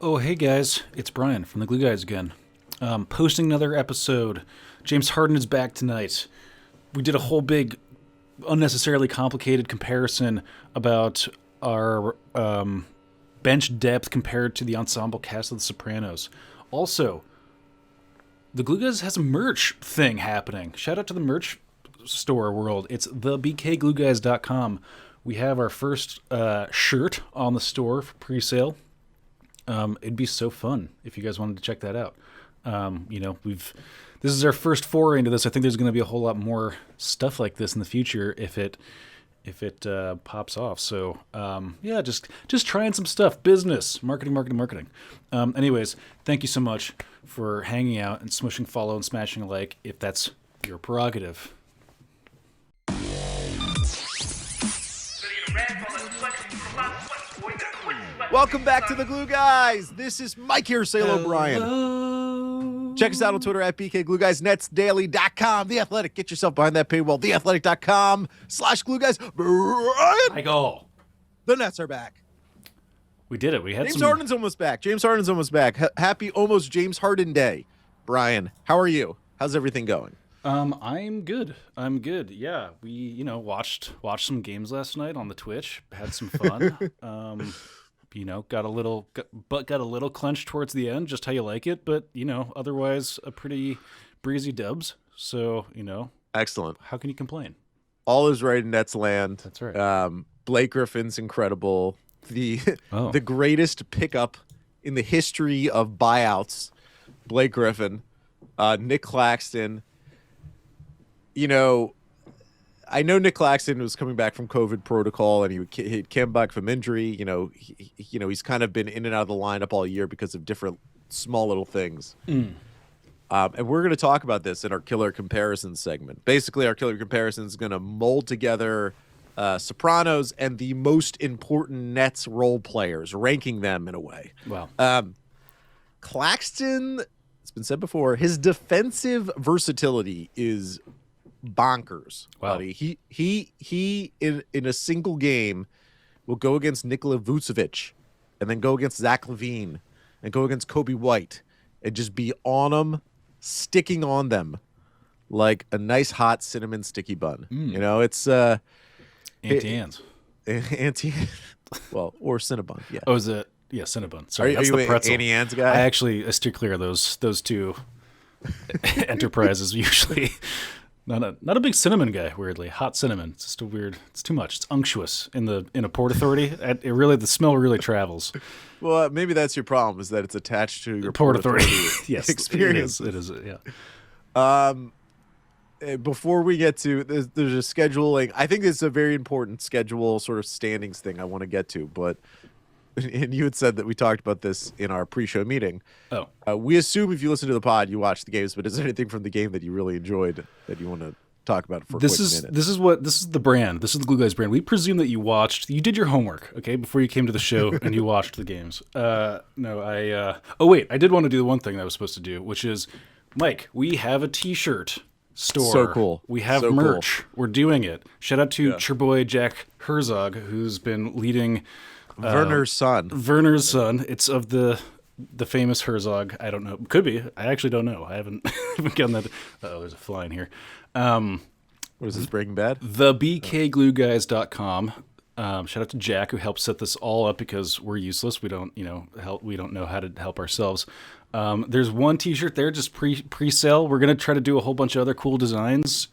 Oh, hey guys, it's Brian from the Glue Guys again. Posting another episode. James Harden is back tonight. We did a whole big, unnecessarily complicated comparison about our bench depth compared to the ensemble cast of The Sopranos. Also, the Glue Guys has a merch thing happening. Shout out to the merch store world. It's thebkglueguys.com. We have our first shirt on the store for pre-sale. It'd be so fun if you guys wanted to check that out. This is our first foray into this. I think there's going to be a whole lot more stuff like this in the future if it pops off. So just trying some stuff. Business, marketing. Anyways, thank you so much for hanging out and smushing follow and smashing a like if that's your prerogative. Welcome back to the Glue Guys. This is Mike here, Sale O'Brien. Check us out on Twitter at BKGlueGuys, Netsdaily.com, The Athletic. Get yourself behind that paywall, TheAthletic.com/GlueGuys. Brian, I go. the Nets are back. We did it. We had James Harden's almost back. Happy almost James Harden Day. Brian, how are you? How's everything going? I'm good. Yeah, we watched some games last night on the Twitch. Had some fun. Got a little clenched towards the end, just how you like it. But otherwise a pretty breezy dubs. So Excellent. how can you complain? All is right in Nets land. That's right. Blake Griffin's incredible. The Oh. the greatest pickup in the history of buyouts. Blake Griffin, Nick Claxton. I know Nick Claxton was coming back from COVID protocol, and he came back from injury. He's kind of been in and out of the lineup all year because of different small little things. And we're going to talk about this in our killer comparison segment. Basically, our killer comparison is going to mold together Sopranos and the most important Nets role players, ranking them in a way. Wow. Claxton, it's been said before, his defensive versatility is bonkers. Wow. Buddy. He in a single game will go against Nikola Vucevic and then go against Zach LaVine and go against Kobe White and just be on them, sticking on them like a nice hot cinnamon sticky bun. It's Auntie Anne's. Well, or Cinnabon. Yeah. Oh, is it? Yeah, Cinnabon. Sorry, Are that's you the an pretzel. Auntie Anne's guy? I steer clear of those two enterprises usually. Not a big cinnamon guy. Weirdly, hot cinnamon. It's just it's too much. It's unctuous in a Port Authority. The smell really travels. Well, maybe that's your problem, is that it's attached to your Port Authority. Yes, experience. It is. Yeah. Before we get to there's a scheduling. I think it's a very important schedule sort of standings thing I want to get to, but and you had said that we talked about this in our pre-show meeting. Oh. We assume if you listen to the pod, you watch the games, but is there anything from the game that you really enjoyed that you want to talk about for a quick minute? This is the brand. This is the Glue Guys brand. We presume that you did your homework, okay, before you came to the show and you watched the games. I did want to do the one thing that I was supposed to do, which is, Mike, we have a T-shirt store. So cool. We have So merch. cool. We're doing it. Shout out to your boy Jack Herzog, who's been leading Werner's son. It's of the famous Herzog. I don't know. Could be. I actually don't know. I haven't gotten that. Oh, there's a fly in here. What is this, Breaking Bad? Thebkglueguys.com. Shout out to Jack, who helped set this all up because we're useless. We don't know how to help ourselves. There's one T-shirt there, just pre-sale. We're gonna try to do a whole bunch of other cool designs.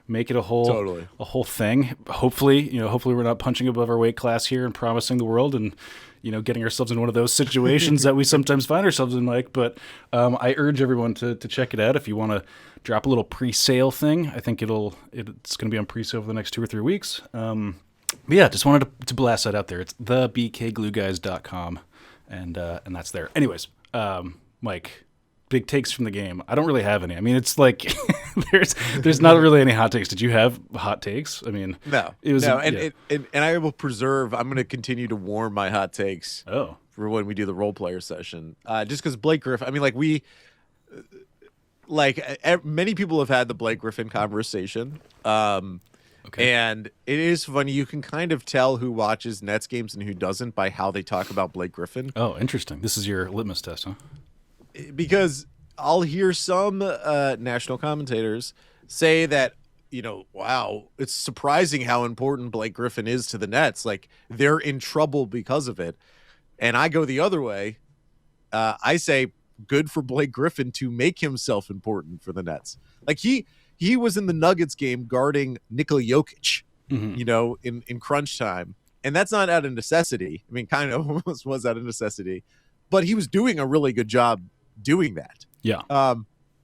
Make it a whole thing. Hopefully we're not punching above our weight class here and promising the world and getting ourselves in one of those situations that we sometimes find ourselves in, Mike. But I urge everyone to check it out if you want to drop a little pre-sale thing. I think it's gonna be on pre-sale for the next 2 or 3 weeks. But yeah, just wanted to blast that out there. It's thebkglueguys.com, and that's there. Anyways, Mike, big takes from the game. I don't really have any. I mean, it's like there's not really any hot takes. Did you have hot takes? I mean, No. And I will preserve. I'm going to continue to warm my hot takes. Oh. For when we do the role player session, just because Blake Griffin. I mean, many people have had the Blake Griffin conversation. Okay. And it is funny. You can kind of tell who watches Nets games and who doesn't by how they talk about Blake Griffin. Oh, interesting. This is your litmus test, huh? Because I'll hear some national commentators say that, wow, it's surprising how important Blake Griffin is to the Nets. Like, they're in trouble because of it. And I go the other way. I say good for Blake Griffin to make himself important for the Nets. Like, he was in the Nuggets game guarding Nikola Jokic, in crunch time. And that's not out of necessity. I mean, kind of almost was out of necessity. But he was doing a really good job doing that. Yeah.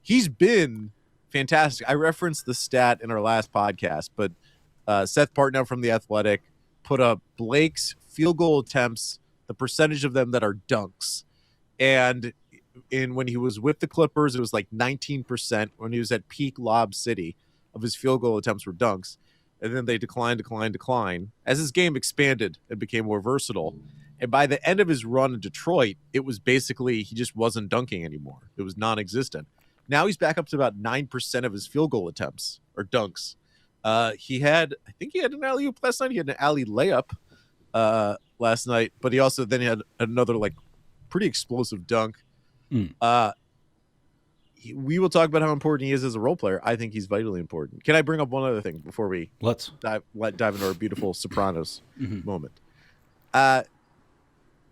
He's been fantastic. I referenced the stat in our last podcast, but Seth Partnow from The Athletic put up Blake's field goal attempts, the percentage of them that are dunks. And when he was with the Clippers, it was like 19%. When he was at peak Lob City, of his field goal attempts were dunks. And then they declined. As his game expanded and became more versatile. And by the end of his run in Detroit, it was basically he just wasn't dunking anymore. It was non-existent. Now he's back up to about 9% of his field goal attempts or dunks. I think he had an alley-oop last night. He had an alley layup last night, but he also then had another like pretty explosive dunk. We will talk about how important he is as a role player. I think he's vitally important. Can I bring up one other thing before we dive into our beautiful Sopranos moment?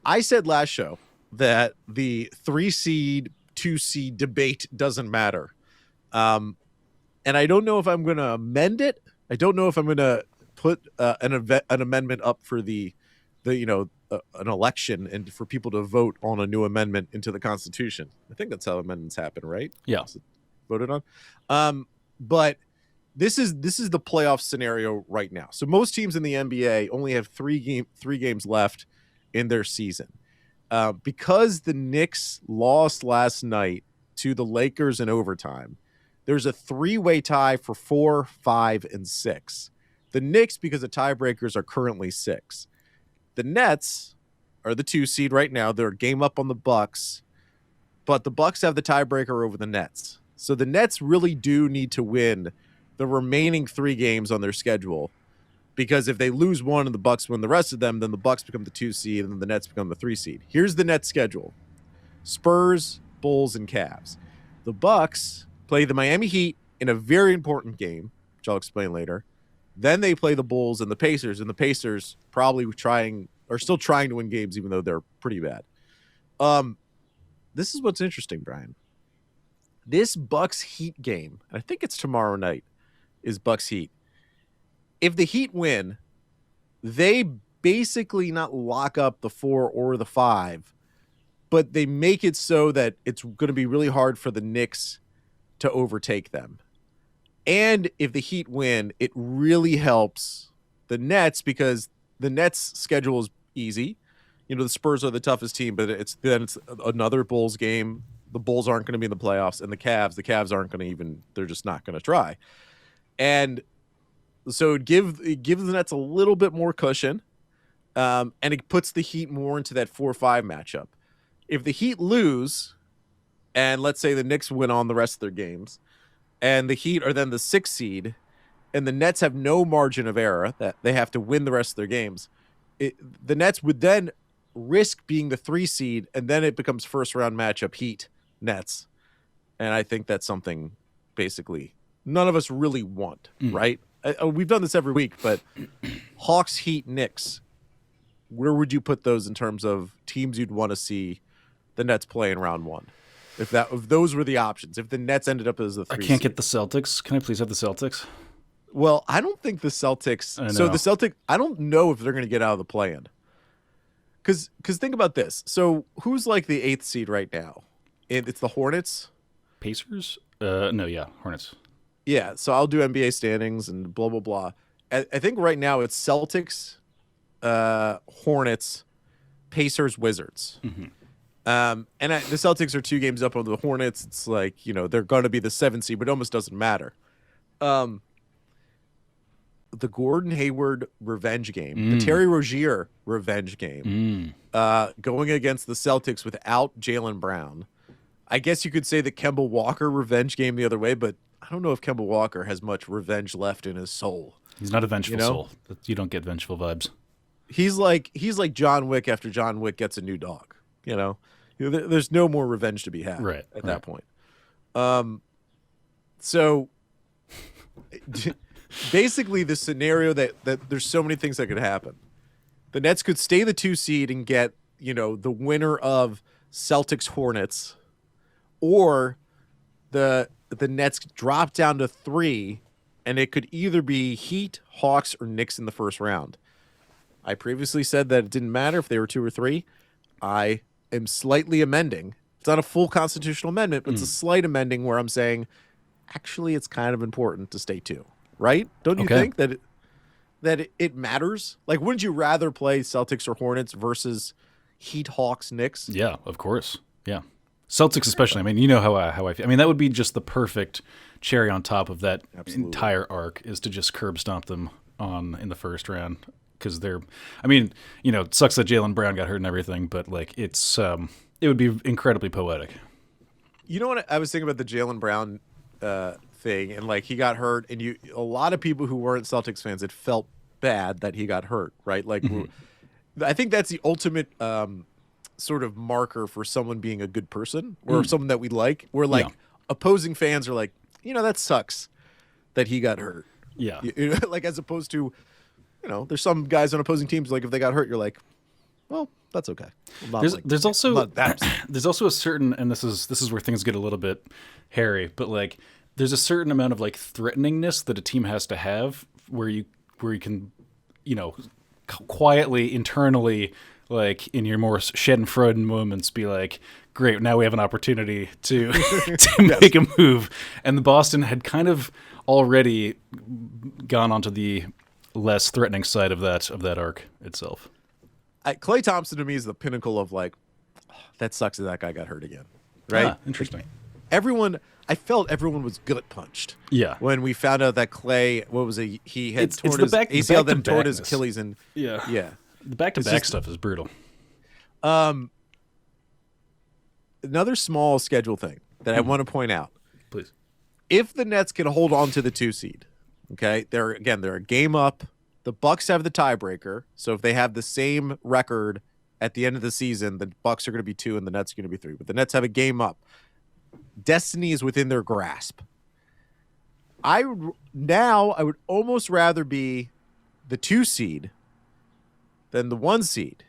I said last show that the 3 seed, 2 seed debate doesn't matter. And I don't know if I'm going to amend it. I don't know if I'm going to put an amendment up for an election and for people to vote on a new amendment into the Constitution. I think that's how amendments happen, right? Yeah. Voted on. But this is the playoff scenario right now. So most teams in the NBA only have three games left in their season. Because the Knicks lost last night to the Lakers in overtime, there's a 3-way tie for 4, 5, and 6. The Knicks, because of tiebreakers, are currently 6. The Nets are the 2 seed right now. They're a game up on the Bucks, but the Bucks have the tiebreaker over the Nets. So the Nets really do need to win the remaining 3 games on their schedule, because if they lose one and the Bucks win the rest of them, then the Bucks become the 2 seed and then the Nets become the 3 seed. Here's the Nets schedule: Spurs, Bulls, and Cavs. The Bucks play the Miami Heat in a very important game, which I'll explain later. Then they play the Bulls and the Pacers probably are still trying to win games, even though they're pretty bad. This is what's interesting, Brian. This Bucks Heat game, I think it's tomorrow night, is Bucks Heat. If the Heat win, they basically not lock up the 4 or the 5, but they make it so that it's going to be really hard for the Knicks to overtake them. And if the Heat win, it really helps the Nets, because the Nets' schedule is easy. The Spurs are the toughest team, but it's another Bulls game. The Bulls aren't going to be in the playoffs, and the Cavs aren't going to they're just not going to try. And so it gives the Nets a little bit more cushion, and it puts the Heat more into that 4-5 matchup. If the Heat lose, and let's say the Knicks win on the rest of their games, and the Heat are then the 6th seed, and the Nets have no margin of error, that they have to win the rest of their games, the Nets would then risk being the 3 seed, and then it becomes first-round matchup Heat-Nets. And I think that's something, basically, none of us really want, right? We've done this every week, but Hawks, Heat, Knicks, where would you put those in terms of teams you'd want to see the Nets play in round 1? If those were the options, if the Nets ended up as the 3 I can't seed. get the Celtics. Can I please have the Celtics? Well, I don't think the Celtics. So the Celtics, I don't know if they're going to get out of the play-in. Because think about this. So who's like the 8th seed right now? It's the Hornets. Pacers? Hornets. Yeah. So I'll do NBA standings and blah blah blah. I think right now it's Celtics, Hornets, Pacers, Wizards. Mm-hmm. The Celtics are 2 games up on the Hornets. It's like, they're going to be the 7th seed, but it almost doesn't matter. The Gordon Hayward revenge game, the Terry Rozier revenge game, going against the Celtics without Jaylen Brown. I guess you could say the Kemba Walker revenge game the other way, but I don't know if Kemba Walker has much revenge left in his soul. He's not a vengeful You know? soul. You don't get vengeful vibes. He's like John Wick after John Wick gets a new dog. There's no more revenge to be had at that point. So basically, the scenario that there's so many things that could happen. The Nets could stay the 2 seed and get the winner of Celtics Hornets, or the Nets drop down to 3, and it could either be Heat, Hawks, or Knicks in the first round. I previously said that it didn't matter if they were 2 or 3. I am slightly amending. It's not a full constitutional amendment, but it's a slight amending where I'm saying, actually, it's kind of important to stay 2, right? Don't you think that it matters? Like, wouldn't you rather play Celtics or Hornets versus Heat, Hawks, Knicks? Yeah, of course. Yeah. Celtics especially. I mean, you know how I feel. I mean, that would be just the perfect cherry on top of that entire arc, is to just curb stomp them in the first round. Because it sucks that Jaylen Brown got hurt and everything, but like it would be incredibly poetic. You know what I was thinking about the Jaylen Brown thing, and like he got hurt, and a lot of people who weren't Celtics fans, it felt bad that he got hurt, right? Like I think that's the ultimate sort of marker for someone being a good person or someone that we like. Where like opposing fans are like, that sucks that he got hurt. Yeah, like as opposed to. There's some guys on opposing teams, like if they got hurt, you're like, well, that's okay. There's also a certain, and this is where things get a little bit hairy, but like there's a certain amount of like threateningness that a team has to have where you can, quietly, internally, like in your more schadenfreude moments, be like, great, now we have an opportunity to make a move. And the Boston had kind of already gone onto the less threatening side of that arc itself. Klay Thompson to me is the pinnacle of like, that sucks that guy got hurt again, right? Interesting. I felt everyone was gut punched. Yeah. When we found out that Klay, he had torn his ACL, then torn his Achilles, and yeah. The back-to-back stuff is brutal. Another small schedule thing that I want to point out. Please. If the Nets can hold on to the 2 seed, okay, they're a game up. The Bucks have the tiebreaker, so if they have the same record at the end of the season, the Bucks are going to be 2 and the Nets are going to be 3. But the Nets have a game up. Destiny is within their grasp. I would almost rather be the 2 seed than the 1 seed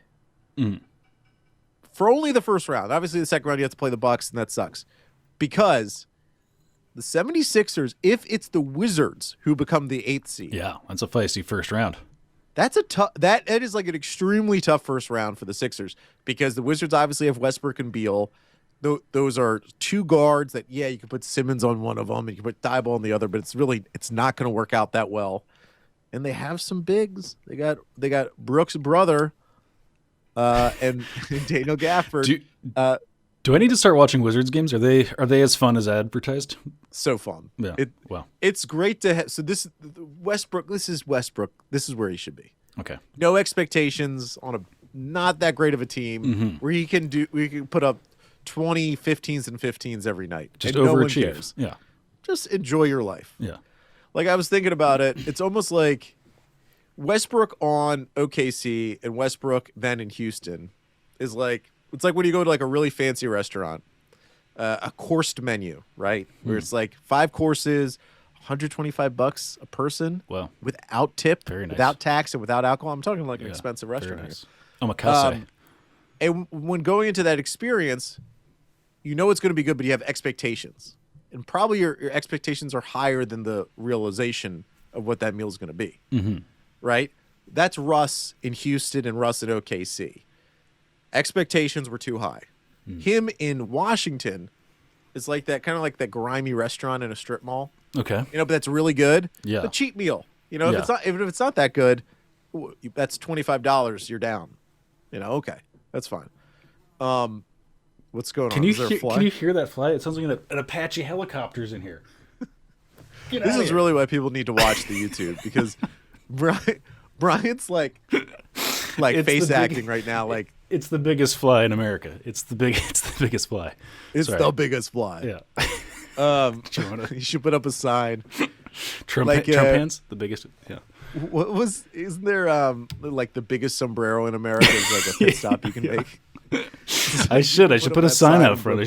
for only the first round. Obviously, the second round you have to play the Bucks, and that sucks because the 76ers, if it's the Wizards who become the 8th seed. Yeah, that's a feisty first round. That's that is like an extremely tough first round for the Sixers because the Wizards obviously have Westbrook and Beal. Those are 2 guards that, you can put Simmons on one of them and you can put Thibault on the other, but it's not going to work out that well. And they have some bigs. They got Brooks' brother and Daniel Gafford. Do I need to start watching Wizards games? Are they as fun as advertised? So fun. Yeah. It's great to have. So Westbrook. This is Westbrook. This is where he should be. Okay. No expectations on a not that great of a team where he can put up 20 15s and 15s every night. Just and overachieve. No one cares. Yeah. Just enjoy your life. Yeah. Like I was thinking about it. It's almost like Westbrook on OKC and Westbrook then in Houston is like. It's like when you go to like a really fancy restaurant, a coursed menu, right? Where it's like 5 courses, $125 a person. Wow. Without tip, Very nice. Without tax, and without alcohol. I'm talking like an expensive restaurant nice. here. Omakase. And when going into that experience, you know it's going to be good, but you have expectations. And probably your expectations are higher than the realization of what that meal is going to be. Right? That's Russ in Houston and Russ at OKC. Expectations were too high. Him in Washington is like that, kind of like that grimy restaurant in a strip mall. Okay. But that's really good. Yeah. A cheap meal. If it's not that good, that's $25. You're down. Okay, that's fine. What's going on? Is there a fly? Can you hear that fly? It sounds like an Apache helicopter's in here. This is really why people need to watch the YouTube because Brian's like face acting right now. Like it's the biggest fly in America. It's the biggest fly. It's the biggest fly. Yeah. You should put up a sign. Trump hands, the biggest. Yeah. Isn't there like the biggest sombrero in America is like a pit stop you can make? I should put a sign out front. I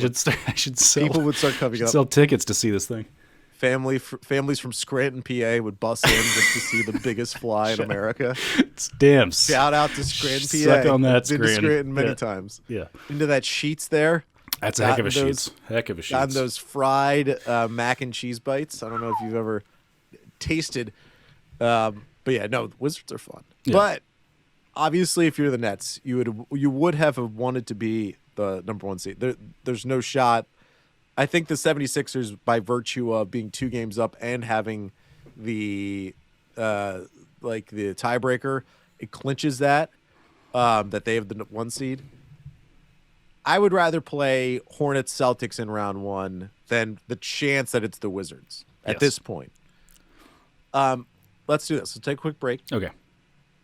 should sell. People would start coming up. Sell tickets to see this thing. Families from Scranton, PA would bus in just to see the biggest fly in America. Damn. Shout out to Scranton, PA. Suck on that, Been to Scranton many times. Yeah. Into that Sheets there. That's a heck of a Sheets. Heck of a Sheets. Gotten those fried mac and cheese bites. I don't know if you've ever tasted. But yeah, no, Wizards are fun. Yeah. But obviously, if you're the Nets, you would have wanted to be the number 1 seed. There's no shot. I think the 76ers, by virtue of being 2 games up and having the the tiebreaker, it clinches that they have the 1 seed. I would rather play Hornets Celtics in round 1 than the chance that it's the Wizards at this point. Let's do this. Let's take a quick break. Okay.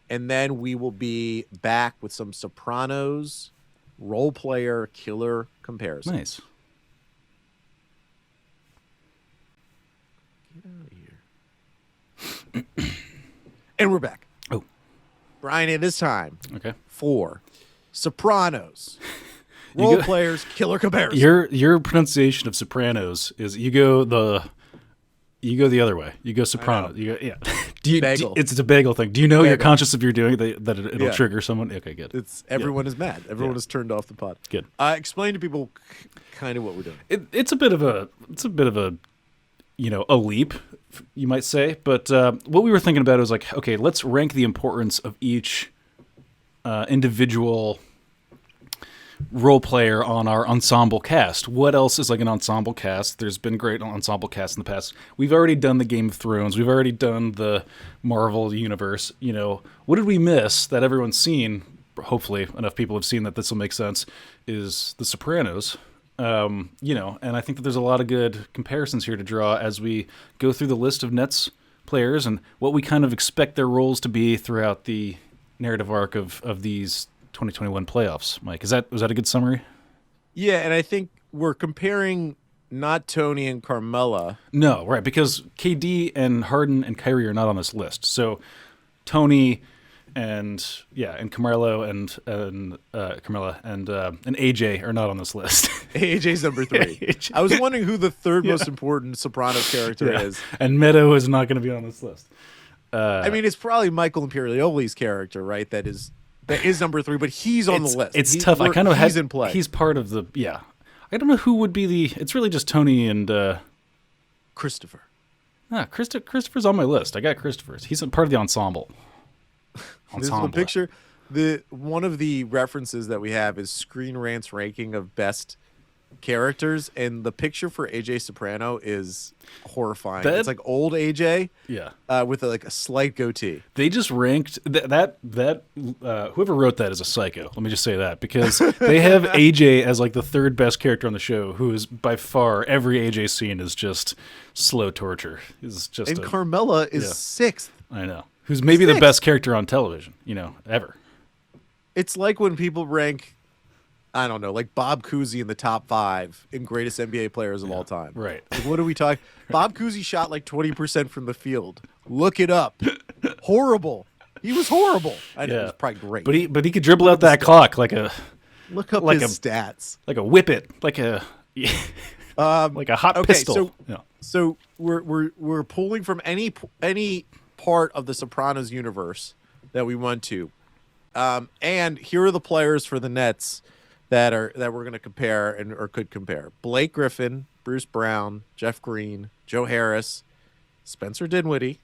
And then we will be back with some Sopranos role player killer comparison. Nice. Get out of here. And we're back. Oh. Brian, it is time for Sopranos role players killer comparison. Your pronunciation of Sopranos is you go the other way. You go Soprano. It's a bagel thing. Do you know you're conscious of you're doing that it'll trigger someone? Okay, good. Everyone is mad. Everyone is turned off the pod. Good. Explain to people kind of what we're doing. It's a bit of a a leap, you might say. But what we were thinking about is like, okay, let's rank the importance of each individual role player on our ensemble cast. What else is like an ensemble cast? There's been great ensemble casts in the past. We've already done the Game of Thrones. We've already done the Marvel universe. What did we miss that everyone's seen? Hopefully enough people have seen that this will make sense. Is The Sopranos. And I think that there's a lot of good comparisons here to draw as we go through the list of Nets players and what we kind of expect their roles to be throughout the narrative arc of these 2021 playoffs. Mike, was that a good summary? Yeah, and I think we're comparing not Tony and Carmella. No, right, because KD and Harden and Kyrie are not on this list. So Tony and Carmelo and Carmella and AJ are not on this list. AJ's number 3. AJ. I was wondering who the third most important Sopranos character is. And Meadow is not going to be on this list. I mean, it's probably Michael Imperioli's character, right? That is number 3, but he's on the list. It's tough. I kind of he's in play. He's part of the I don't know who would be it's really just Tony and Christopher. Christopher's on my list. I got Christopher's. He's a part of the ensemble. This little picture. One of the references that we have is Screen Rant's ranking of best characters, and the picture for AJ Soprano is horrifying. It's like old AJ, with a slight goatee. They just ranked that whoever wrote that is a psycho. Let me just say that, because they have AJ as like the 3rd best character on the show, who is by far every AJ scene is just slow torture. Carmella is 6th. I know. Who's maybe the best character on television, ever. It's like when people rank, I don't know, like Bob Cousy in the top 5 in greatest NBA players of all time. Right. Like, what are we talking? Bob Cousy shot like 20% from the field. Look it up. Horrible. He was horrible. I know, it was probably great. But he could dribble out that clock like a look up his stats. Like a whippet, like a like a hot pistol. So we're pulling from any part of the Sopranos universe that we want to. And here are the players for the Nets that we're going to compare or could compare: Blake Griffin, Bruce Brown, Jeff Green, Joe Harris, Spencer Dinwiddie,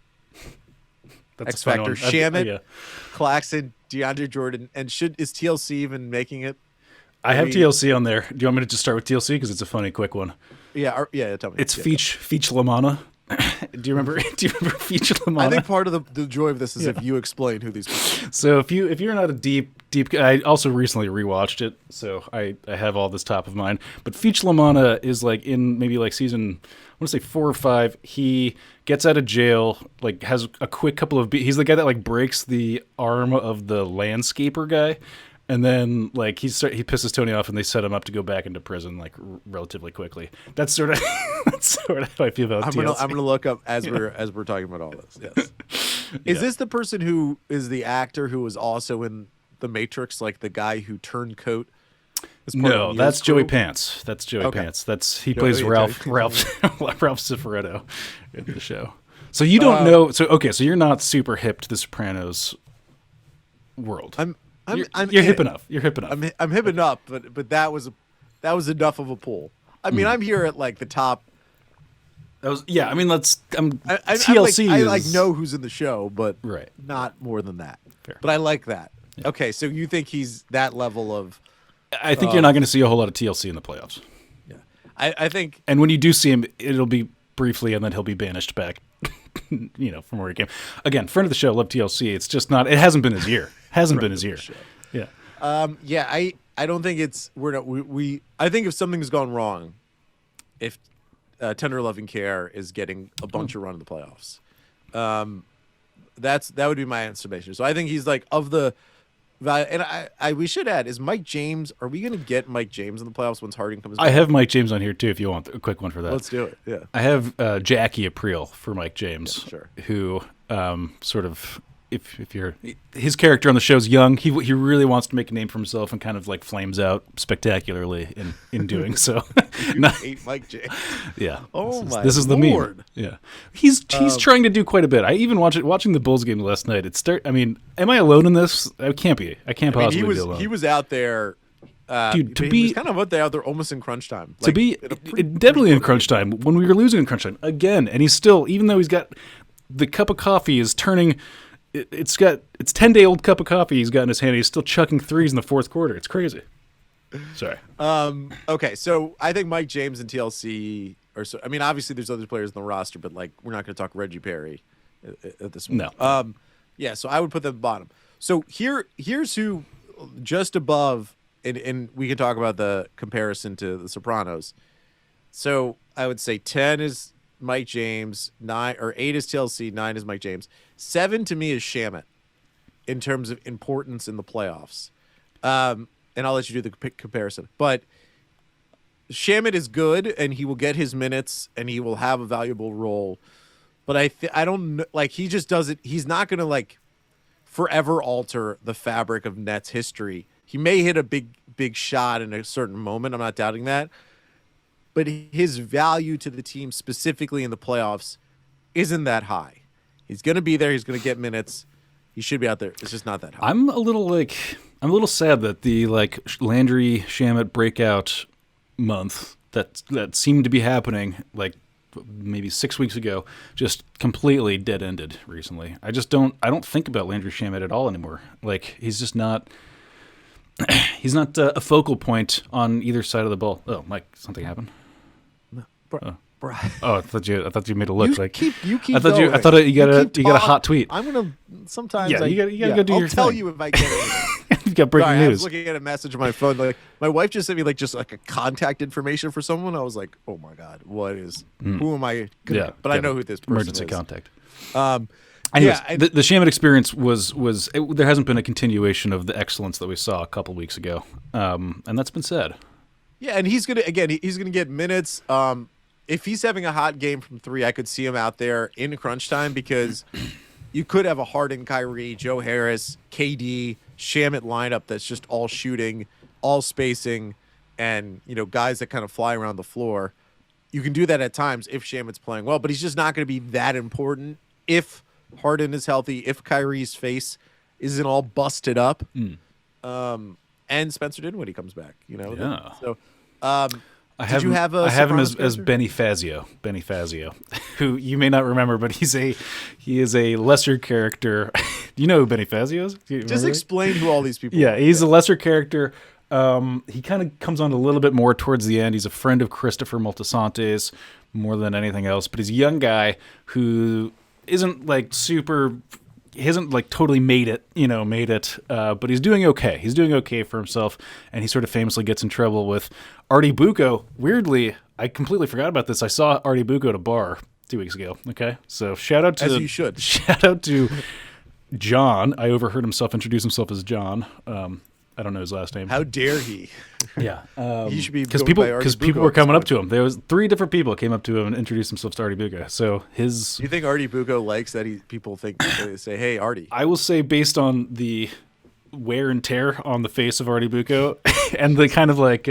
X Factor, Shamet, Claxton, DeAndre Jordan, and is TLC even making it? I have TLC on there. Do you want me to just start with TLC because it's a funny, quick one? Yeah, tell me. It's Feach Lamana. Do you remember Feach Lamana? I think part of the joy of this is if you explain who these people are. So if you're not a deep, I also recently rewatched it, so I have all this top of mind. But Feach Lamana is like in maybe like season, I want to say 4 or 5. He gets out of jail, like has a quick couple of he's the guy that like breaks the arm of the landscaper guy. And then, like, he pisses Tony off, and they set him up to go back into prison, like, relatively quickly. That's sort of how I feel about TLC. I'm gonna look up as we're talking about all this. Yes. Is this the person who is the actor who was also in The Matrix, like the guy who turned coat? No, that's Joey Pants. That's Joey Pants. He plays Ralph Cifaretto in the show. So you don't know. So so you're not super hip to the Sopranos world. You're hip enough. You're hip enough. I'm hip enough, but that was enough of a pull. I mean, I'm here at like the top. That was I mean, TLC. I like know who's in the show, but right. not more than that. Fair. But I like that. Yeah. Okay, so you think he's that level of? I think you're not going to see a whole lot of TLC in the playoffs. Yeah, I think. And when you do see him, it'll be briefly, and then he'll be banished back. From where he came. Again, friend of the show, love TLC. It's just not. It hasn't been his year. Been his year. Yeah. I don't think it's. I think if something's gone wrong, if Tender Loving Care is getting a bunch of run in the playoffs, that would be my estimation. So I think he's like of the. And we should add, is Mike James, are we going to get Mike James in the playoffs once Harding comes back? I have Mike James on here, too, if you want a quick one for that. Let's do it, yeah. I have Jackie Aprile for Mike James, sure. Who sort of, if you're, his character on the show's young, he really wants to make a name for himself and kind of like flames out spectacularly in doing so. Hate Mike James. Yeah. Oh this is the Lord. meme. Yeah. He's trying to do quite a bit. I even watching the Bulls game last night. Am I alone in this? I can't be. I can't possibly be alone. He was out there. Dude, he was kind of out there almost in crunch time. Definitely in crunch time when we were losing in crunch time again, and he's still, even though he's got the cup of coffee is turning. It's 10-day-old cup of coffee he's got in his hand. He's still chucking threes in the fourth quarter. It's crazy. Sorry. Okay, so I think Mike James and TLC are. I mean, obviously there's other players in the roster, but like we're not going to talk Reggie Perry at this point. No. Yeah. So I would put them at the bottom. So here's who just above, and we can talk about the comparison to the Sopranos. So I would say 10 is Mike James, 8 is TLC, 9 is Mike James, 7 to me is Shamet in terms of importance in the playoffs. And I'll let you do the comparison. But Shamet is good, and he will get his minutes, and he will have a valuable role. But I don't like, he just doesn't. He's not going to like forever alter the fabric of Nets history. He may hit a big shot in a certain moment. I'm not doubting that. But his value to the team, specifically in the playoffs, isn't that high. He's going to be there. He's going to get minutes. He should be out there. It's just not that high. I'm a little sad that the Landry Shamet breakout month that seemed to be happening maybe 6 weeks ago just completely dead ended recently. I don't think about Landry Shamet at all anymore. Like, he's just not. He's not a focal point on either side of the ball. Oh, Mike, something happened? No, bro. Oh, I thought you made it look you keep I thought you got a hot tweet. I'm gonna sometimes. Yeah, you gotta go do your thing. I'll tell you if I get it. You've got breaking news. I was looking at a message on my phone. Like, my wife just sent me just a contact information for someone. I was like, oh my god, what is? Who am I? But I know who this person emergency is. Contact. Anyways, the Shamet experience was there hasn't been a continuation of the excellence that we saw a couple weeks ago, and that's been said. Yeah, and he's gonna get minutes. If he's having a hot game from 3, I could see him out there in crunch time, because you could have a Harden, Kyrie, Joe Harris, KD, Shamet lineup that's just all shooting, all spacing, and guys that kind of fly around the floor. You can do that at times if Shamet's playing well, but he's just not going to be that important if Harden is healthy, if Kyrie's face isn't all busted up, and Spencer Dinwiddie comes back. Yeah. So, I have him as Benny Fazio, who you may not remember, but he is a lesser character. Do you know who Benny Fazio is? Just explain who all these people are. Yeah, he's a lesser character. He kind of comes on a little bit more towards the end. He's a friend of Christopher Moltisante's more than anything else, but he's a young guy who isn't he hasn't totally made it, but he's doing okay. He's doing okay for himself, and he sort of famously gets in trouble with Artie Bucco. Weirdly, I completely forgot about this. I saw Artie Bucco at a bar 2 weeks ago. Okay, so shout out to as you should. Shout out to John. I overheard himself introduce himself as John. I don't know his last name. How dare he? Yeah, He should be because going by people Artie Bucco were at this coming up point. to him. There was 3 different people came up to him and introduced themselves to Artie Bucco. So his, Do you think Artie Bucco likes that people think they say, "Hey, Artie"? I will say, based on the wear and tear on the face of Artie Bucco, and the kind of like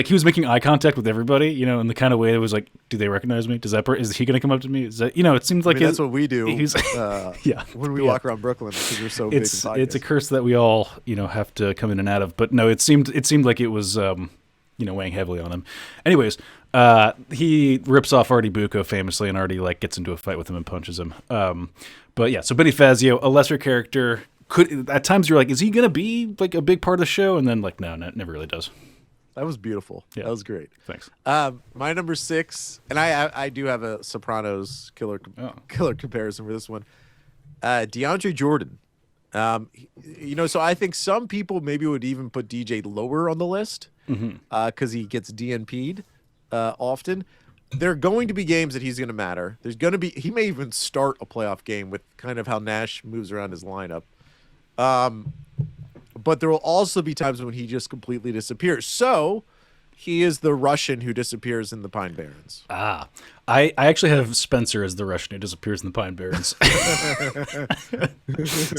he was making eye contact with everybody, you know, in the kind of way that was like, do they recognize me? Is he going to come up to me? Is that, you know, it seems like That's what we do. He's yeah, when we yeah. walk around Brooklyn because we're so big. It's a curse that we all, you know, have to come in and out of. But no, it seemed like it was you know, weighing heavily on him. Anyways, he rips off Artie Bucco famously, and Artie like gets into a fight with him and punches him. But yeah, so Benny Fazio, a lesser character. Could at times you're like, is he gonna be like a big part of the show? And then like, no, never really does. That was beautiful. Yeah. That was great. Thanks. My number 6, and I do have a Sopranos killer comparison for this one. DeAndre Jordan. You know, so I think some people maybe would even put DJ lower on the list because he gets DNP'd often. There are going to be games that he's going to matter. He may even start a playoff game with kind of how Nash moves around his lineup. But there will also be times when he just completely disappears. So he is the Russian who disappears in the Pine Barrens. I actually have Spencer as the Russian who disappears in the Pine Barrens.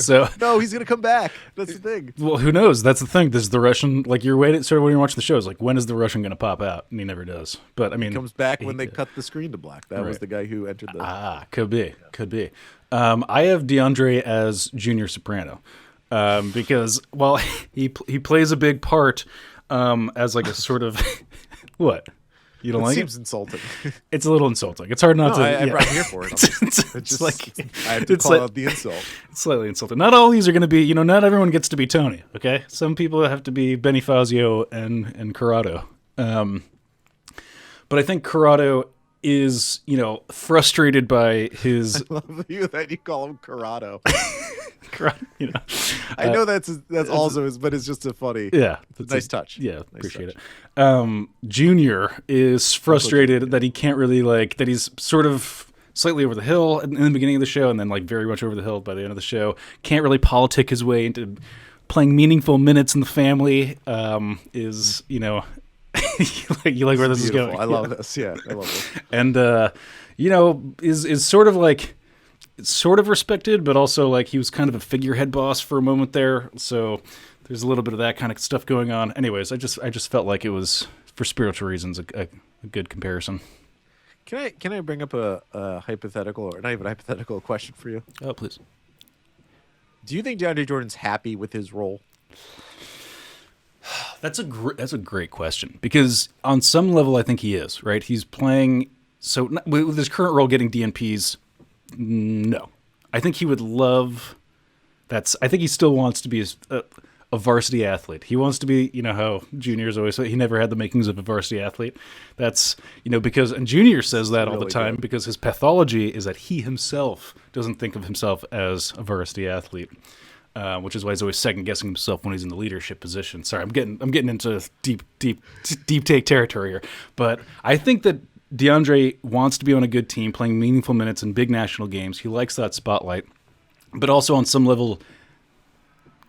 So No, he's going to come back. That's the thing. well, who knows? That's the thing. This is the Russian. Like you're waiting, sort of when you're watching the shows. Like when is the Russian going to pop out? And he never does. But I mean, He comes back when they cut the screen to black. That was Right. the guy who entered the... could be. I have DeAndre as Junior Soprano because well, he plays a big part as like a sort of what. You don't It like seems it? insulting. It's a little insulting. It's hard not No, to. I yeah. brought him here for it. It's Just like I have to it's call like- out the insult. It's slightly insulting. Not all these are going to be, you know, not everyone gets to be Tony, okay? Some people have to be Benny Fazio and Corrado. But I think Corrado is, you know, frustrated by his... I love you that you call him Corrado. you know, I know that's also his, but it's just a funny. yeah. Nice touch. Yeah, Nice appreciate touch. it. Junior is frustrated that he can't really, like, that he's sort of slightly over the hill in the beginning of the show and then, like, very much over the hill by the end of the show. Can't really politic his way into playing meaningful minutes in the family. Is, you know... you like where this is Beautiful. going. I love this. Yeah, I love this. And you know, is sort of like sort of respected, but also like he was kind of a figurehead boss for a moment there. So there's a little bit of that kind of stuff going on. Anyways, I just felt like it was for spiritual reasons a good comparison. Can I bring up a hypothetical, or not even a hypothetical, question for you? Oh, please. Do you think DeAndre Jordan's happy with his role? That's a great question because on some level I think he is, right? He's playing so with his current role getting DNPs. No, I think he would love. I think he still wants to be a varsity athlete. He wants to be, you know how juniors always say he never had the makings of a varsity athlete. That's, you know, because, and Junior says that all the Really time good. because his pathology is that he himself doesn't think of himself as a varsity athlete. Which is why he's always second guessing himself when he's in the leadership position. Sorry, I'm getting into deep take territory here, but I think that DeAndre wants to be on a good team, playing meaningful minutes in big national games. He likes that spotlight, but also on some level,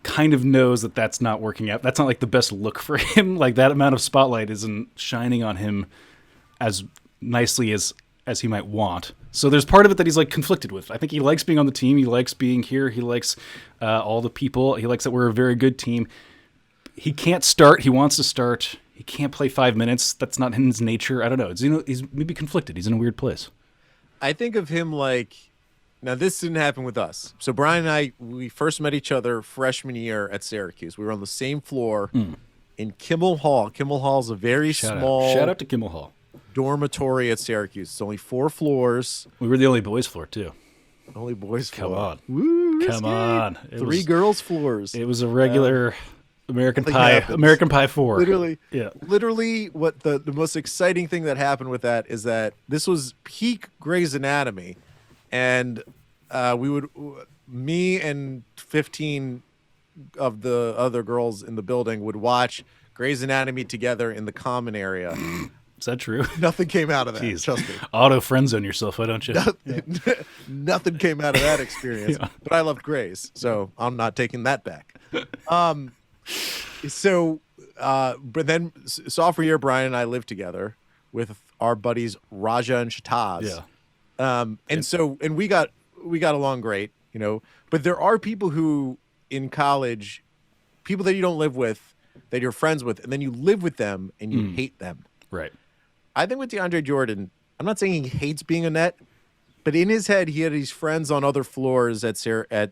kind of knows that that's not working out. That's not like the best look for him. Like that amount of spotlight isn't shining on him as nicely as he might want. So there's part of it that he's like conflicted with. I think he likes being on the team. He likes being here. He likes all the people. He likes that we're a very good team. He can't start. He wants to start. He can't play 5 minutes. That's not in his nature. I don't know. It's, you know, he's maybe conflicted. He's in a weird place. I think of him like, now this didn't happen with us. So Brian and I, we first met each other freshman year at Syracuse. We were on the same floor in Kimmel Hall. Kimmel Hall is a very small Shout out to Kimmel Hall. dormitory at Syracuse. It's only 4 floors. We were the only boys floor too. Only boys Come floor. on. Woo, Come risky. on. It 3 was- girls floors. It was a regular American Nothing Pie. happens. American Pie 4. Literally, Yeah. literally, what the most exciting thing that happened with that is that this was peak Grey's Anatomy, and me and 15 of the other girls in the building would watch Grey's Anatomy together in the common area. Is that true? Nothing came out of that. Jeez. Trust me. Auto friend zone yourself, why don't you? Nothing came out of that experience. Yeah. But I loved Grey's, so I'm not taking that back. So, but then sophomore year, Brian and I lived together with our buddies Raja and Shataz. Yeah. And we got along great, you know. But there are people who in college, people that you don't live with, that you're friends with, and then you live with them and you hate them. Right. I think with DeAndre Jordan, I'm not saying he hates being a Net, but in his head, he had these friends on other floors at the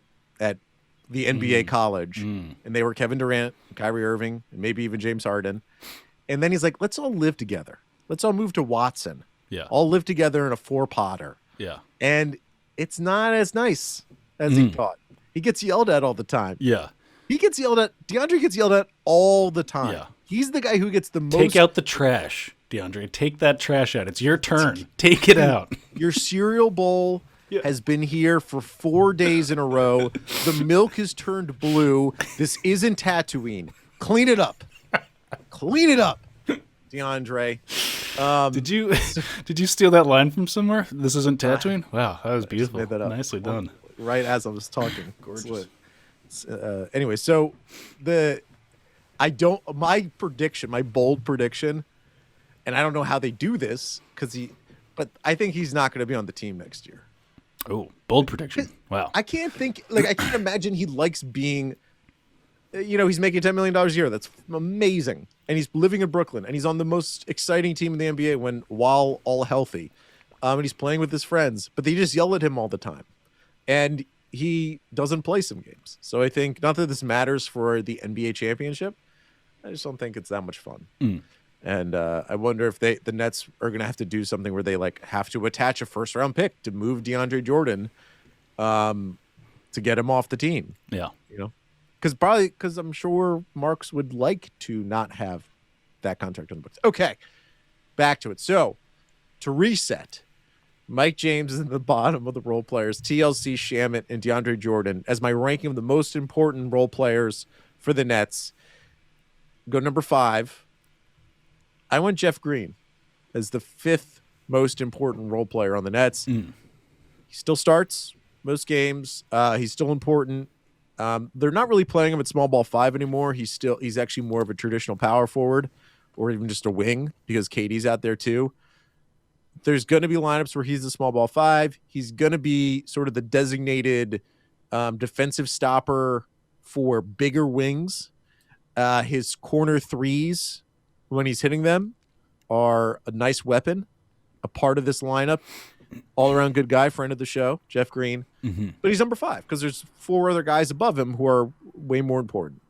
NBA college, and they were Kevin Durant, Kyrie Irving, and maybe even James Harden. And then he's like, let's all live together. Let's all move to Watson. Yeah. All live together in a 4-potter. Yeah. And it's not as nice as he thought. He gets yelled at all the time. Yeah. He gets yelled at. DeAndre gets yelled at all the time. Yeah. He's the guy who gets the most. Take out the trash, DeAndre. Take that trash out. It's your turn. Take it out. Your cereal bowl has been here for 4 days in a row. The milk has turned blue. This isn't Tatooine. Clean it up. Clean it up, DeAndre. Did you steal that line from somewhere? This isn't Tatooine? Wow, that was beautiful. Made that up. Nicely done. Right as I was talking. Gorgeous. Anyway, so my prediction, my bold prediction, and I don't know how they do this but I think he's not going to be on the team next year. Oh, bold prediction. Wow. I can't imagine he likes being, he's making $10 million a year. That's amazing. And he's living in Brooklyn and he's on the most exciting team in the NBA while all healthy. And he's playing with his friends, but they just yell at him all the time. And he doesn't play some games. So I think, not that this matters for the NBA championship, I just don't think it's that much fun. And I wonder if the Nets are going to have to do something where they have to attach a first-round pick to move DeAndre Jordan to get him off the team. Yeah. Because I'm sure Marks would like to not have that contract on the books. Okay, back to it. So to reset, Mike James is in the bottom of the role players, TLC, Shamit, and DeAndre Jordan as my ranking of the most important role players for the Nets. Go number 5. I went Jeff Green as the 5th most important role player on the Nets. He still starts most games. He's still important. They're not really playing him at small ball 5 anymore. He's actually more of a traditional power forward or even just a wing because KD's out there too. There's going to be lineups where he's the small ball 5. He's going to be sort of the designated defensive stopper for bigger wings. His corner threes, when he's hitting them, are a nice weapon, a part of this lineup. All-around good guy, friend of the show, Jeff Green. But he's number 5 because there's 4 other guys above him who are way more important.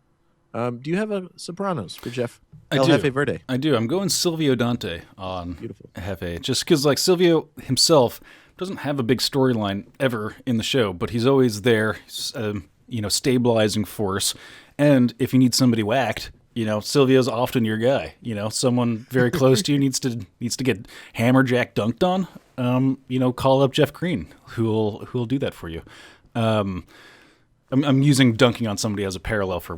Do you have a Sopranos for Jeff? I El do. Jefe Verde. I do. I'm going Silvio Dante on Beautiful. Jefe. Just because, Silvio himself doesn't have a big storyline ever in the show, but he's always there, stabilizing force. And if you need somebody whacked, Silvio's often your guy. Someone very close to you needs to get hammerjack dunked on. Call up Jeff Green, who'll do that for you. I'm using dunking on somebody as a parallel for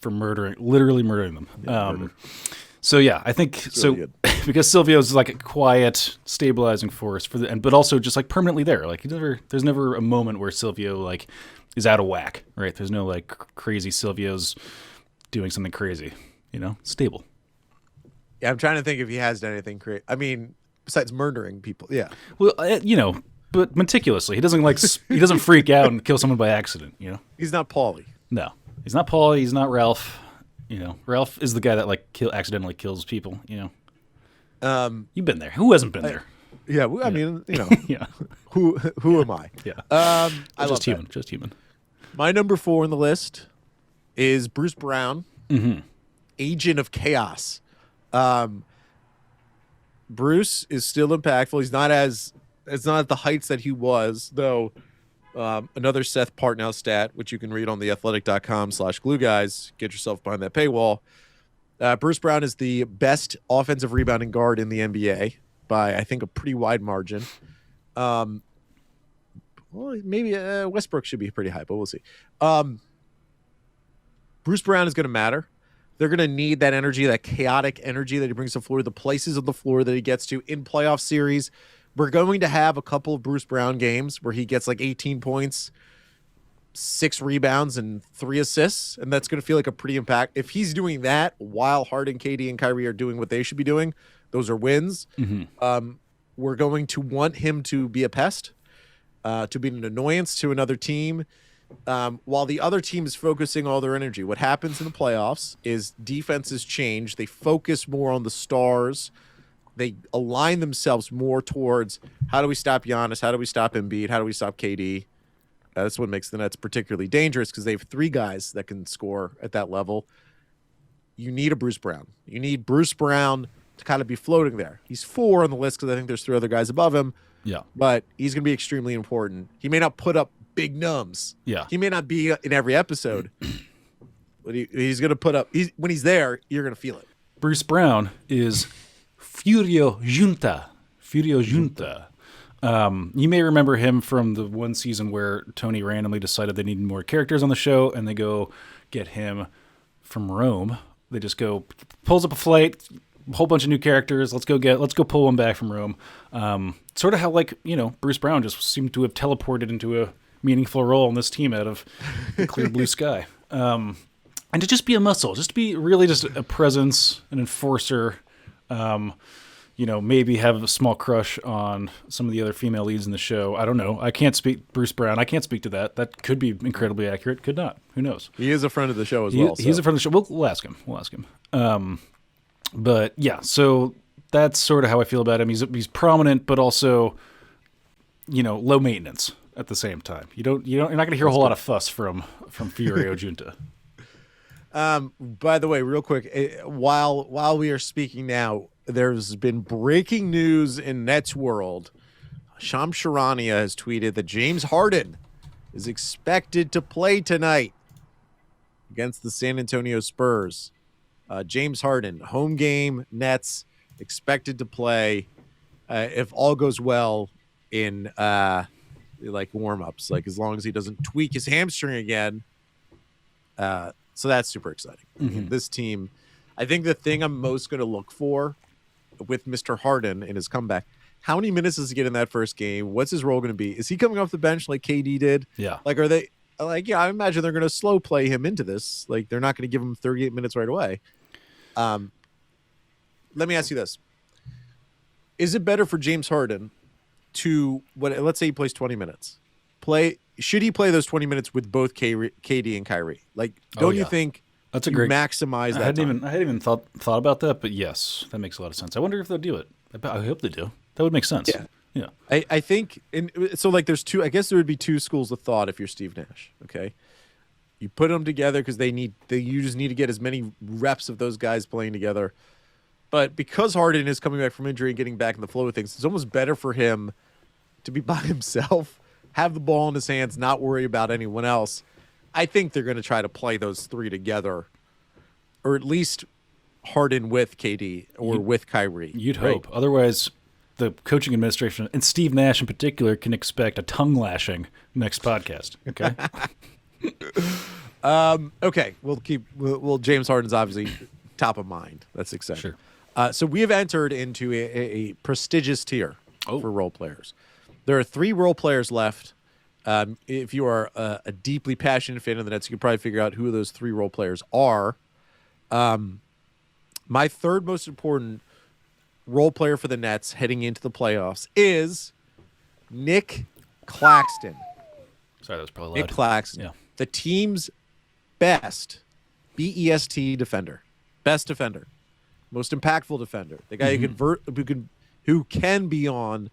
literally murdering them. So yeah, I think so good. because Silvio's like a quiet, stabilizing force but also just permanently there. There's never a moment where Silvio is out of whack, right? There's no crazy Silvio's doing something crazy, stable. Yeah, I'm trying to think if he has done anything crazy. I mean, besides murdering people, yeah. Well, but meticulously. He doesn't he doesn't freak out and kill someone by accident, He's not Paulie. No, he's not Paul. He's not Ralph. Ralph is the guy that accidentally kills people. You've been there. Who hasn't been there? Yeah, I mean, Yeah. Who am I? Yeah. I love Just human. that. Just human. My number 4 on the list is Bruce Brown, Agent of Chaos. Bruce is still impactful. He's not at the heights that he was, though. Another Seth Partnow stat, which you can read on theathletic.com/glueguys. Get yourself behind that paywall. Bruce Brown is the best offensive rebounding guard in the NBA by, I think, a pretty wide margin. Maybe Westbrook should be pretty high, but we'll see. Bruce Brown is going to matter. They're going to need that energy, that chaotic energy that he brings to the floor, the places of the floor that he gets to in playoff series. We're going to have a couple of Bruce Brown games where he gets 18 points, 6 rebounds and 3 assists, and that's going to feel like a pretty impact. If he's doing that while Harden, KD, and Kyrie are doing what they should be doing, those are wins. We're going to want him to be a pest, to be an annoyance to another team, while the other team is focusing all their energy. What happens in the playoffs is defenses change. They focus more on the stars. They align themselves more towards how do we stop Giannis? How do we stop Embiid? How do we stop KD? That's what makes the Nets particularly dangerous because they have 3 guys that can score at that level. You need a Bruce Brown. You need Bruce Brown to kind of be floating there. He's 4 on the list because I think there's 3 other guys above him. Yeah. But he's going to be extremely important. He may not put up big nums. Yeah. He may not be in every episode. But he's going to put up – when he's there, you're going to feel it. Bruce Brown is Furio Junta. Furio Junta. You may remember him from the one season where Tony randomly decided they needed more characters on the show, and they go get him from Rome. They just go, pulls up a flight, a whole bunch of new characters. Let's go pull one back from Rome. Sort of how, like, Bruce Brown just seemed to have teleported into a meaningful role in this team out of the clear blue sky. And to just be a muscle, just to be really just a presence, an enforcer. Maybe have a small crush on some of the other female leads in the show. I don't know. I can't speak Bruce Brown. I can't speak to that. That could be incredibly accurate. Could not. Who knows? He is a friend of the show as well. He's a friend of the show. We'll ask him. But yeah, so that's sort of how I feel about him. He's prominent, but also, low maintenance at the same time. You're not going to hear a whole lot of fuss from Furio Junta. By the way, real quick, while we are speaking now, there's been breaking news in Nets world. Shams Charania has tweeted that James Harden is expected to play tonight against the San Antonio Spurs. James Harden, home game, Nets, expected to play if all goes well in warm-ups, as long as he doesn't tweak his hamstring again. So that's super exciting. I mean, this team, I think the thing I'm most going to look for with Mr. Harden in his comeback, how many minutes does he get in that first game? What's his role going to be? Is he coming off the bench like KD did? Yeah. Are they I imagine they're going to slow play him into this. They're not going to give him 38 minutes right away. Let me ask you this. Is it better for James Harden to, let's say he plays 20 minutes. Should he play those 20 minutes with both KD and Kyrie? Don't you think that's a great maximize that? I hadn't even thought about that, but yes, that makes a lot of sense. I wonder if they'll do it. I hope they do. That would make sense. Yeah. I think, there's 2. I guess there would be 2 schools of thought if you're Steve Nash. Okay, you put them together because you just need to get as many reps of those guys playing together. But because Harden is coming back from injury and getting back in the flow of things, it's almost better for him to be by himself, have the ball in his hands, not worry about anyone else. I think they're going to try to play those 3 together, or at least Harden with KD or with Kyrie. You'd hope. Otherwise, the coaching administration, and Steve Nash in particular, can expect a tongue lashing next podcast. Okay? Okay. Well, James Harden's obviously top of mind. That's exciting. Sure. So we have entered into a prestigious tier for role players. There are 3 role players left. If you are a deeply passionate fan of the Nets, you can probably figure out who those 3 role players are. My third most important role player for the Nets heading into the playoffs is Nick Claxton. Sorry, that was probably loud. Nick Claxton. Yeah. The team's best BEST defender. Best defender. Most impactful defender. The guy who can be on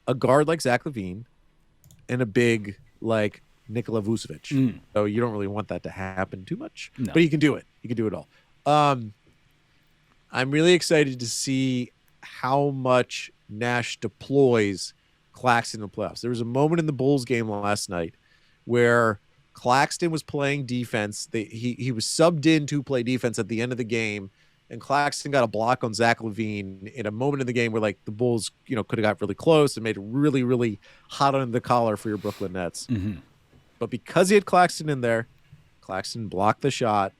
a guard like Zach LaVine and a big like Nikola Vucevic. So you don't really want that to happen too much. No. But he can do it. He can do it all. I'm really excited to see how much Nash deploys Claxton in the playoffs. There was a moment in the Bulls game last night where Claxton was playing defense. He was subbed in to play defense at the end of the game, and Claxton got a block on Zach LaVine in a moment in the game where the Bulls could have got really close and made it really, really hot under the collar for your Brooklyn Nets. But because he had Claxton in there, Claxton blocked the shot.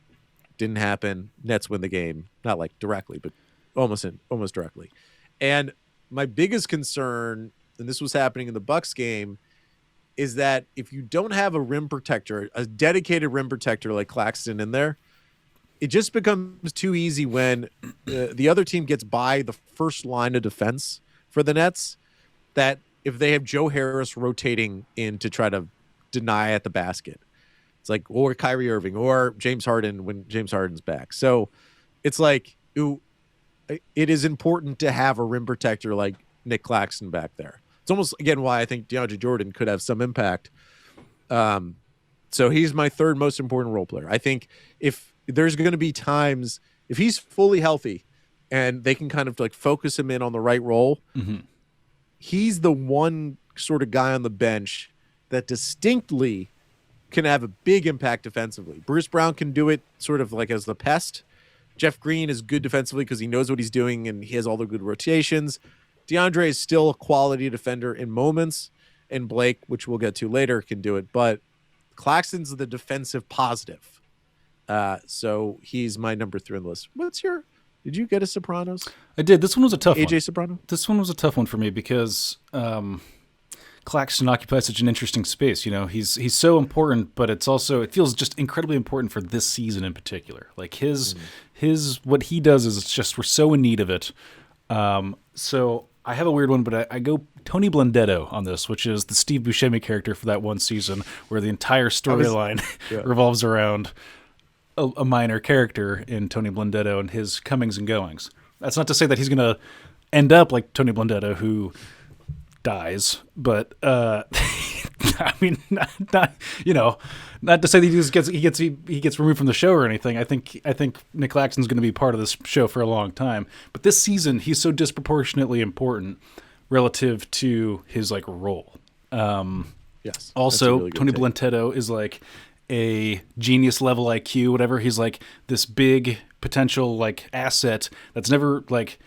Didn't happen. Nets win the game. Not directly, but almost directly. And my biggest concern, and this was happening in the Bucks game, is that if you don't have a rim protector, a dedicated rim protector like Claxton in there, it just becomes too easy when the other team gets by the first line of defense for the Nets, that if they have Joe Harris rotating in to try to deny at the basket, it's like, or Kyrie Irving or James Harden when James Harden's back. So it's like, it is important to have a rim protector like Nick Claxton back there. It's almost, again, why I think DeAndre Jordan could have some impact. So he's my third most important role player. I think if there's going to be times, if he's fully healthy and they can kind of like focus him in on the right role, he's the one sort of guy on the bench that distinctly can have a big impact defensively. Bruce Brown can do it sort of like as the pest. Jeff Green is good defensively because he knows what he's doing and he has all the good rotations. DeAndre is still a quality defender in moments, and Blake, which we'll get to later, can do it. But Claxton's the defensive positive. So he's my number 3 on the list. Did you get a Sopranos? I did. This one was a tough one. AJ Soprano? This one was a tough one for me because Claxton occupies such an interesting space. You know, he's so important, but it feels just incredibly important for this season in particular. Like his what he does is it's just, we're so in need of it. So I have a weird one, but I go Tony Blendetto on this, which is the Steve Buscemi character for that one season where the entire storyline revolves around a minor character in Tony Blendetto and his comings and goings. That's not to say that he's going to end up like Tony Blendetto, who dies, but I mean, not to say that he gets removed from the show or anything. I think Nick Claxton's going to be part of this show for a long time. But this season, he's so disproportionately important relative to his like role. Yes. Also, really Tony Blendetto is like a genius level IQ, whatever. He's like this big potential like asset that's never like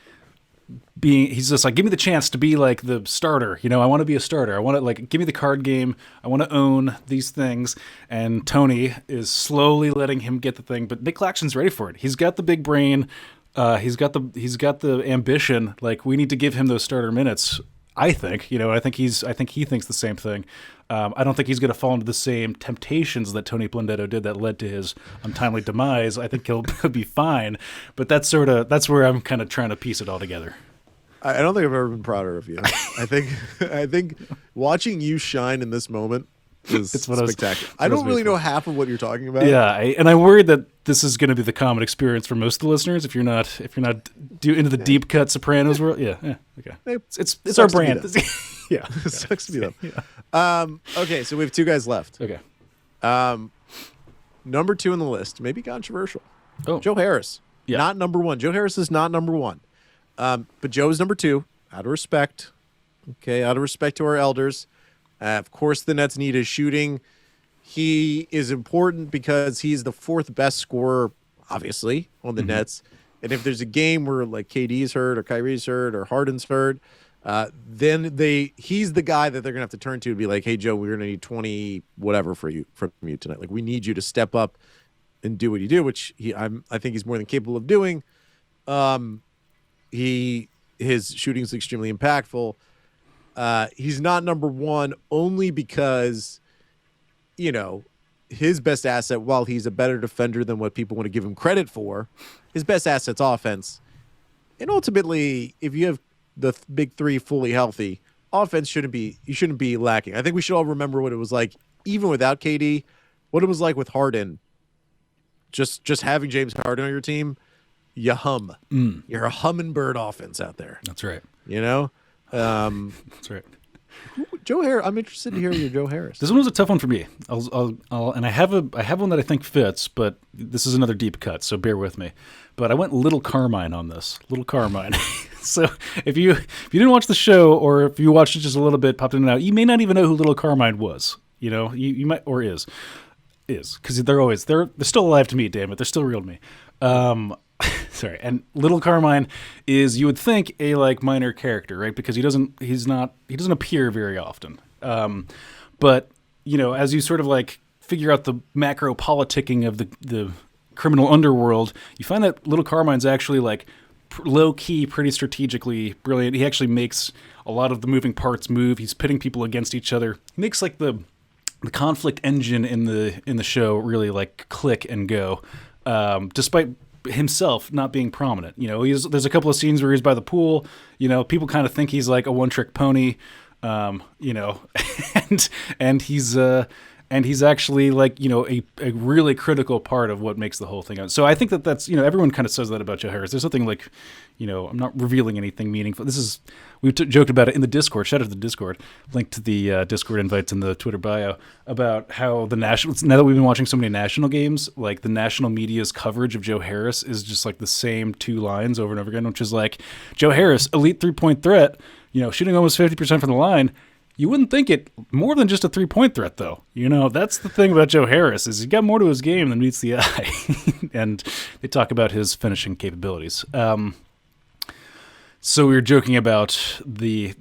he's just like, give me the chance to be like the starter. You know, I want to be a starter. I want to like, give me the card game. I want to own these things. And Tony is slowly letting him get the thing, but Nick Claxton's ready for it. He's got the big brain. He's got the ambition. Like, we need to give him those starter minutes. I think he thinks the same thing. I don't think he's going to fall into the same temptations that Tony Blendetto did that led to his untimely demise. I think he'll be fine, but that's where I'm kind of trying to piece it all together. I don't think I've ever been prouder of you. I think watching you shine in this moment is spectacular. I don't really know half of what you're talking about. Yeah, and I'm worried that this is going to be the common experience for most of the listeners. If you're not into the deep cut Sopranos world, okay, it's our brand. Yeah, it sucks to be them. Yeah. Okay, so we have 2 guys left. Okay. Number 2 on the list, maybe controversial. Oh, Joe Harris. Yeah. Not number 1. Joe Harris is not number 1. But Joe is number 2, out of respect. Okay, out of respect to our elders. Of course, the Nets need his shooting. He is important because he's the 4th best scorer, obviously, on the Nets. And if there's a game where like KD's hurt or Kyrie's hurt or Harden's hurt, then he's the guy that they're gonna have to turn to be like, hey Joe, we're gonna need 20 whatever from you tonight. Like, we need you to step up and do what you do, which I think he's more than capable of doing. His shooting is extremely impactful. He's not number 1 only because, you know, his best asset, while he's a better defender than what people want to give him credit for, his best asset's offense. And ultimately, if you have the big 3 fully healthy, offense shouldn't be lacking. I think we should all remember what it was like, even without KD, what it was like with Harden. Just having James Harden on your team, you hum. You're a hummingbird offense out there. That's right. You know? That's right. Joe Harris. I'm interested to hear your Joe Harris. This one was a tough one for me. And I have one that I think fits, but this is another deep cut, so bear with me. But I went Little Carmine on this. Little Carmine. So if you didn't watch the show, or if you watched it just a little bit, popped in and out, you may not even know who Little Carmine was. You know, you might, or is because they're still alive to me. Damn it, they're still real to me. Sorry. And Little Carmine is, you would think, a like minor character, right? Because he doesn't appear very often. But you know, as you sort of like figure out the macro politicking of the criminal underworld, you find that Little Carmine's actually like low key, pretty strategically brilliant. He actually makes a lot of the moving parts move. He's pitting people against each other. He makes like the conflict engine in the show really like click and go, despite himself not being prominent. There's a couple of scenes where he's by the pool. People kind of think he's like a one-trick pony, and he's actually like a really critical part of what makes the whole thing out. So I think that's everyone kind of says that about Joe Harris. There's something like I'm not revealing anything meaningful. We joked about it in the Discord. Shout out to the Discord. Link to the Discord invites in the Twitter bio about how now that we've been watching so many national games, like the national media's coverage of Joe Harris is just like the same two lines over and over again, which is like Joe Harris, elite 3-point threat, shooting almost 50% from the line. You wouldn't think it more than just a 3-point threat, though. That's the thing about Joe Harris is he got more to his game than meets the eye, and they talk about his finishing capabilities. So we were joking about the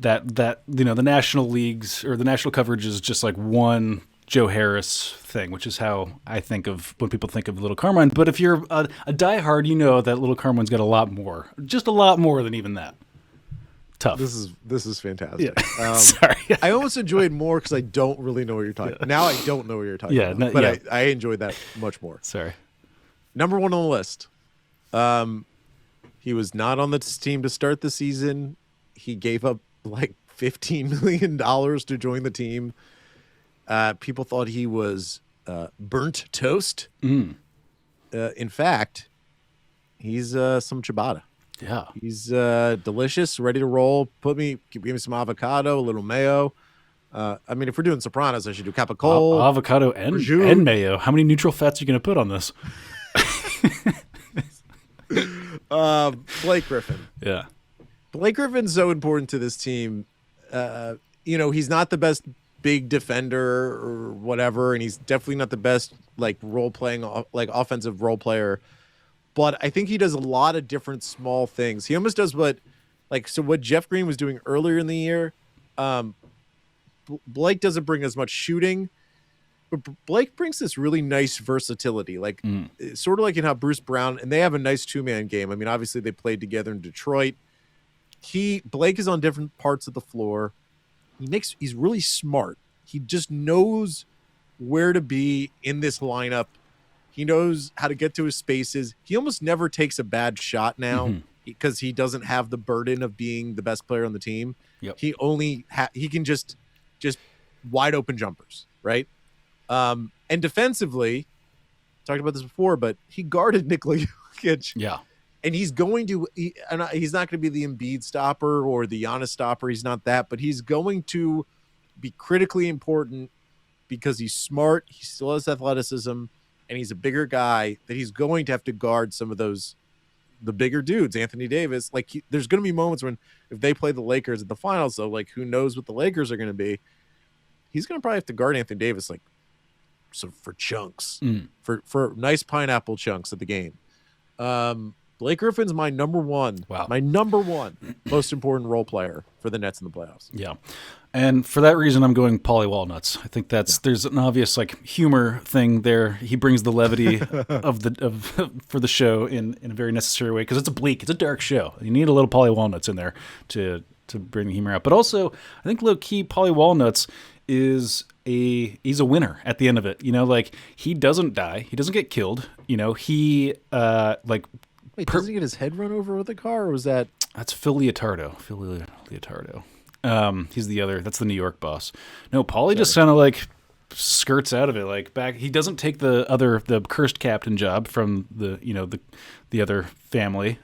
national leagues or the national coverage is just like one Joe Harris thing, which is how I think of when people think of Little Carmine. But if you're a diehard, you know that Little Carmine's got a lot more, just a lot more than even that. Tough. This is fantastic. Yeah. Sorry. I almost enjoy it more because I don't really know what you're talking about. Now I don't know what you're talking about. But I enjoyed that much more. Sorry. Number 1 on the list. He was not on the team to start the season. He gave up like $15 million to join the team. People thought he was burnt toast. In fact, he's some ciabatta. Yeah. He's delicious, ready to roll. Give me some avocado, a little mayo. If we're doing Sopranos, I should do capicola. Avocado and mayo. How many neutral fats are you going to put on this? Blake Griffin. Yeah. Blake Griffin's so important to this team. He's not the best big defender or whatever, and he's definitely not the best like offensive role player. But I think he does a lot of different small things. He almost does what Jeff Green was doing earlier in the year. Blake doesn't bring as much shooting, but Blake brings this really nice versatility, sort of like in how Bruce Brown, and they have a nice 2-man game. Obviously they played together in Detroit. Blake is on different parts of the floor. He's really smart. He just knows where to be in this lineup. He knows how to get to his spaces. He almost never takes a bad shot now because he doesn't have the burden of being the best player on the team. Yep. He can just wide open jumpers, right? And defensively, talked about this before, but he guarded Nikola Jokic. Yeah. And he's not going to be the Embiid stopper or the Giannis stopper. He's not that, but he's going to be critically important because he's smart. He still has athleticism, and he's a bigger guy that he's going to have to guard some of the bigger dudes. Anthony Davis, there's going to be moments when if they play the Lakers at the finals, though, who knows what the Lakers are going to be. He's going to probably have to guard Anthony Davis for chunks, for nice pineapple chunks of the game. Blake Griffin's my number one most important role player for the Nets in the playoffs. Yeah. And for that reason, I'm going Pauly Walnuts. I think there's an obvious humor thing there. He brings the levity for the show in a very necessary way because it's a dark show. You need a little Pauly Walnuts in there to bring the humor out. But also, I think low key Pauly Walnuts he's a winner at the end of it. He doesn't die. He doesn't get killed. Wait, doesn't he get his head run over with a car, or was that? That's Phil Leotardo. He's the other. That's the New York boss. No, Pauly just kind of skirts out of it. Back, he doesn't take the cursed captain job from the other family.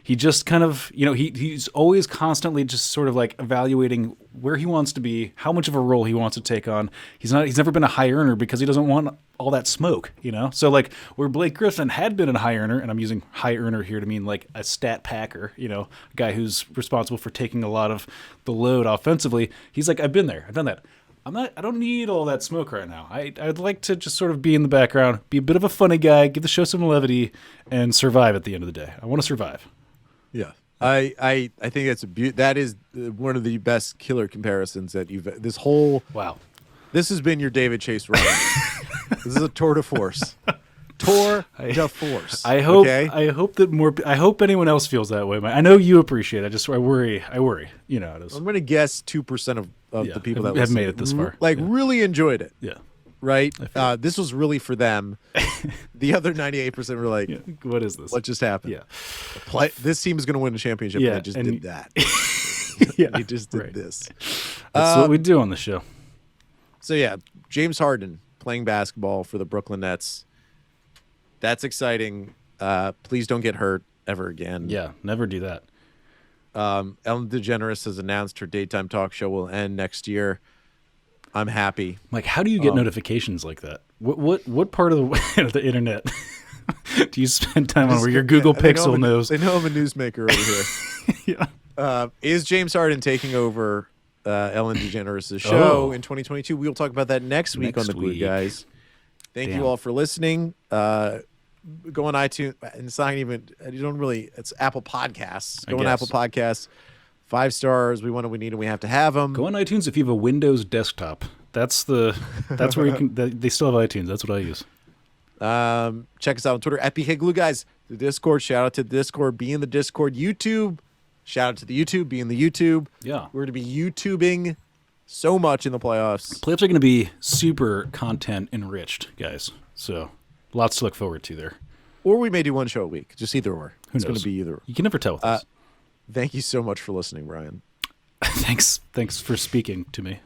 He just kind of he's always constantly just sort of evaluating where he wants to be, how much of a role he wants to take on. He's never been a high earner because he doesn't want all that smoke, So where Blake Griffin had been a high earner, and I'm using high earner here to mean a stat packer, a guy who's responsible for taking a lot of the load offensively. He's I've been there, I've done that. I don't need all that smoke right now. I'd like to just sort of be in the background, be a bit of a funny guy, give the show some levity, and survive at the end of the day. I want to survive. Yeah. I think that is one of the best killer comparisons that wow. This has been your David Chase run. This is a tour de force. I the force. I hope. Okay? I hope that more. I hope anyone else feels that way. I know you appreciate it. I worry. You know, it is. I'm going to guess 2% of the people that have made it this far. Really enjoyed it. Yeah. Right? This was really for them. The other 98% were like, what is this? What just happened? Yeah. This team is going to win a championship, and they just did that. They just did this. That's what we do on the show. So, yeah, James Harden playing basketball for the Brooklyn Nets. That's exciting. Please don't get hurt ever again. Yeah, never do that. Ellen DeGeneres has announced her daytime talk show will end next year. I'm happy. Like, how do you get notifications like that? What part of the internet do you spend time on where your Google Pixel knows? They know I'm a newsmaker over here. Yeah. Is James Harden taking over Ellen DeGeneres' show in 2022? We'll talk about that next week on the Glue Guys. Thank you all for listening. Go on iTunes, and it's not even, you don't really, it's Apple Podcasts. Go on Apple Podcasts. 5 stars. We want what we need, and we have to have them. Go on iTunes if you have a Windows desktop. That's where you can. They still have iTunes. That's what I use. Check us out on Twitter at BK Glue Guys. The Discord. Shout out to the Discord. Be in the Discord. YouTube. Shout out to the YouTube. Be in the YouTube. Yeah, we're going to be YouTubing so much in the playoffs. Playoffs are going to be super content enriched, guys. So lots to look forward to there. Or we may do one show a week. Just either or. Who knows? It's going to be either. You can never tell with us. Thank you so much for listening, Brian. Thanks for speaking to me.